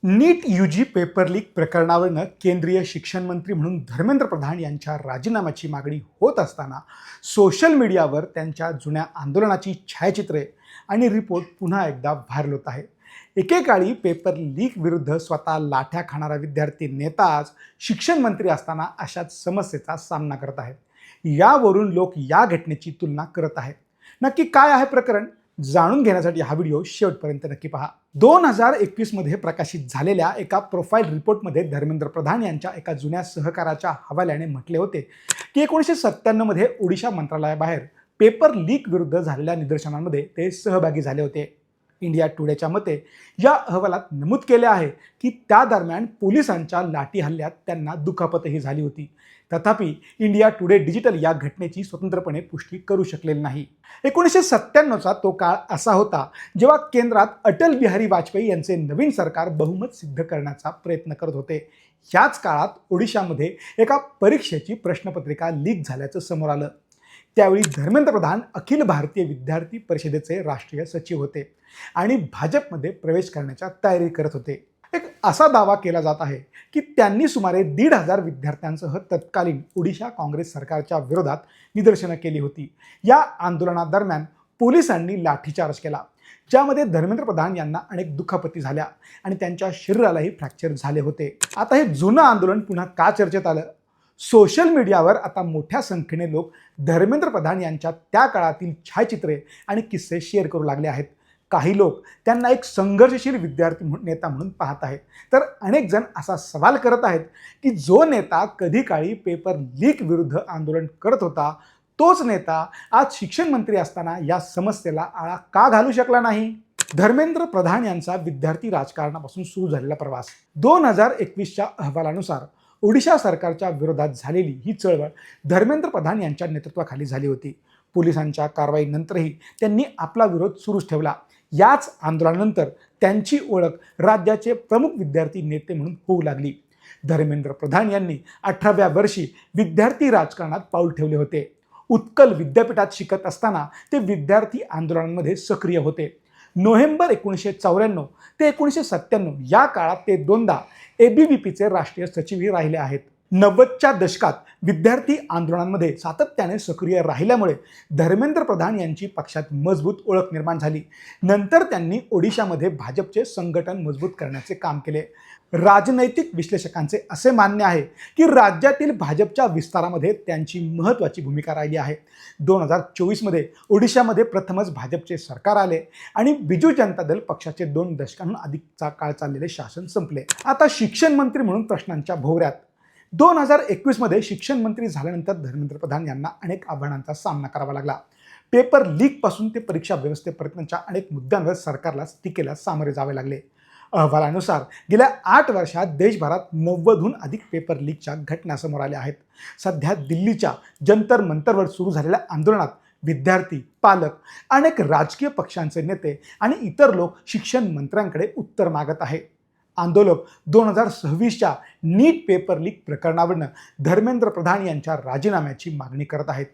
नीट UG paper leak प्रकरणावरनं केंद्रीय शिक्षण मंत्री म्हणून धर्मेंद्र प्रधान यांच्या राजीनाम्याची मागणी होत असताना सोशल मीडियावर त्यांच्या जुन्या आंदोलनाची छायाचित्रे आणि रिपोर्ट पुन्हा एकदा व्हायरल होत आहे. एकेकाळी पेपर लीक विरुद्ध स्वतः लाठ्या खाणारा विद्यार्थी नेता आज शिक्षण मंत्री असताना अशाच समस्येचा सामना करत आहेत. यावरून लोक या घटनेची तुलना करत आहेत. नक्की काय आहे प्रकरण जाणून घेण्यासाठी हा व्हिडिओ शेवटपर्यंत नक्की पहा. 2021 मध्ये प्रकाशित झालेल्या एका प्रोफाईल रिपोर्टमध्ये धर्मेंद्र प्रधान यांच्या एका जुन्या सहकाराच्या हवाल्याने म्हटले होते की 1997 मध्ये ओडिशा मंत्रालयाबाहेर पेपर लीक विरुद्ध झालेल्या निदर्शनांमध्ये ते सहभागी झाले होते. इंडिया टुडेच्या मते या अहवालात नमूद केले आहे की त्या दरम्यान पोलिसांच्या लाठी हल्ल्यात त्यांना दुखापतही झाली होती. तथापि इंडिया टुडे डिजिटल या घटनेची स्वतंत्रपणे पुष्टी करू शकलेली नाही. 1997चा तो काळ असा होता जेव्हा केंद्रात अटल बिहारी वाजपेयी यांचे नवीन सरकार बहुमत सिद्ध करण्याचा प्रयत्न करत होते. याच काळात ओडिशामध्ये एका परीक्षेची प्रश्नपत्रिका लीक झाल्याचं समोर आलं. त्यावेळी धर्मेंद्र प्रधान अखिल भारतीय विद्यार्थी परिषदेचे राष्ट्रीय सचिव होते आणि भाजपमध्ये प्रवेश करण्याच्या तयारी करत होते. एक असा दावा केला जात आहे की त्यांनी सुमारे 1,500 विद्यार्थ्यांसह तत्कालीन ओडिशा काँग्रेस सरकारच्या विरोधात निदर्शनं केली होती. या आंदोलनादरम्यान पोलिसांनी लाठीचार्ज केला, ज्यामध्ये धर्मेंद्र प्रधान यांना अनेक दुखापती झाल्या आणि त्यांच्या शरीरालाही फ्रॅक्चर झाले होते. आता हे जुनं आंदोलन पुन्हा का चर्चेत आलं? सोशल मीडियावर आता मोठ्या संख्येने लोक धर्मेंद्र प्रधान यांच्या त्या काळातील छायाचित्रे आणि किस्से शेअर करू लागले आहेत. काही लोक त्यांना एक संघर्षशील विद्यार्थी नेता म्हणून पाहत आहेत, तर अनेक जण असा सवाल करत आहेत की जो नेता कधी काळी पेपर लीक विरुद्ध आंदोलन करत होता तोच नेता आज शिक्षण मंत्री असताना या समस्येला आळा का घालू शकला नाही? धर्मेंद्र प्रधान यांचा विद्यार्थी राजकारणापासून सुरू झालेला प्रवास 2021च्या अहवालानुसार ओडिशा सरकारच्या विरोधात झालेली ही चळवळ धर्मेंद्र प्रधान यांच्या नेतृत्वाखाली झाली होती. पोलिसांच्या कारवाईनंतरही त्यांनी आपला विरोध सुरूच ठेवला. याच आंदोलनानंतर त्यांची ओळख राज्याचे प्रमुख विद्यार्थी नेते म्हणून होऊ लागली. धर्मेंद्र प्रधान यांनी 18व्या वर्षी विद्यार्थी राजकारणात पाऊल ठेवले होते. उत्कल विद्यापीठात शिकत असताना ते विद्यार्थी आंदोलनांमध्ये सक्रिय होते. नोव्हेंबर 1994 ते 1997 या काळात ते दोनदा ABVPचे राष्ट्रीय सचिवही राहिले आहेत. 90च्या दशकात विद्यार्थी आंदोलनांमध्ये सातत्याने सक्रिय राहिल्यामुळे धर्मेंद्र प्रधान यांची पक्षात मजबूत ओळख निर्माण झाली. नंतर त्यांनी ओडिशामध्ये भाजपचे संघटन मजबूत करण्याचे काम केले. राजनैतिक विश्लेषकांचे असे मानणे आहे की राज्यातील भाजपच्या विस्तारामध्ये त्यांची महत्त्वाची भूमिका राहिली आहे. 2024 मध्ये ओडिशामध्ये प्रथमच भाजपचे सरकार आले आणि बिजू जनता दल पक्षाचे 2 दशकांहून अधिकचा काळ चाललेले शासन संपले. आता शिक्षण मंत्री म्हणून प्रश्नांच्या भोवऱ्यात 2021 मध्ये शिक्षण मंत्री झाल्यानंतर धर्मेंद्र प्रधान यांना अनेक आव्हानांचा सामना करावा लागला. पेपर लीकपासून ते परीक्षा व्यवस्थेपर्यंतच्या अनेक मुद्द्यांवर सरकारला टीकेला सामोरे जावे लागले. अहवालानुसार गेल्या 8 वर्षात देशभरात 90हून अधिक पेपर लीकच्या घटना समोर आल्या आहेत. सध्या दिल्लीच्या जंतर मंतरवर सुरू झालेल्या आंदोलनात विद्यार्थी, पालक, अनेक राजकीय पक्षांचे नेते आणि इतर लोक शिक्षण मंत्र्यांकडे उत्तर मागत आहेत. आंदोलक 2026च्या नीट पेपर लीक प्रकरणावरनं धर्मेंद्र प्रधान यांच्या राजीनाम्याची मागणी करत आहेत.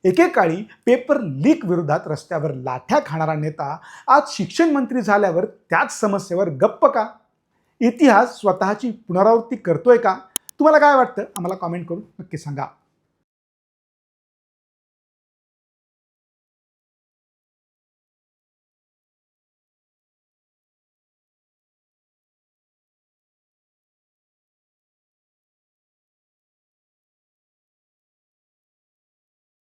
एकेकाळी पेपर लीक विरोधात रस्त्यावर लाठ्या खाणारा नेता आज शिक्षण मंत्री झाल्यावर त्याच समस्येवर गप्प का? इतिहास स्वतःची पुनरावृत्ती करतोय का? तुम्हाला काय वाटतं? आम्हाला कॉमेंट करून नक्की सांगा.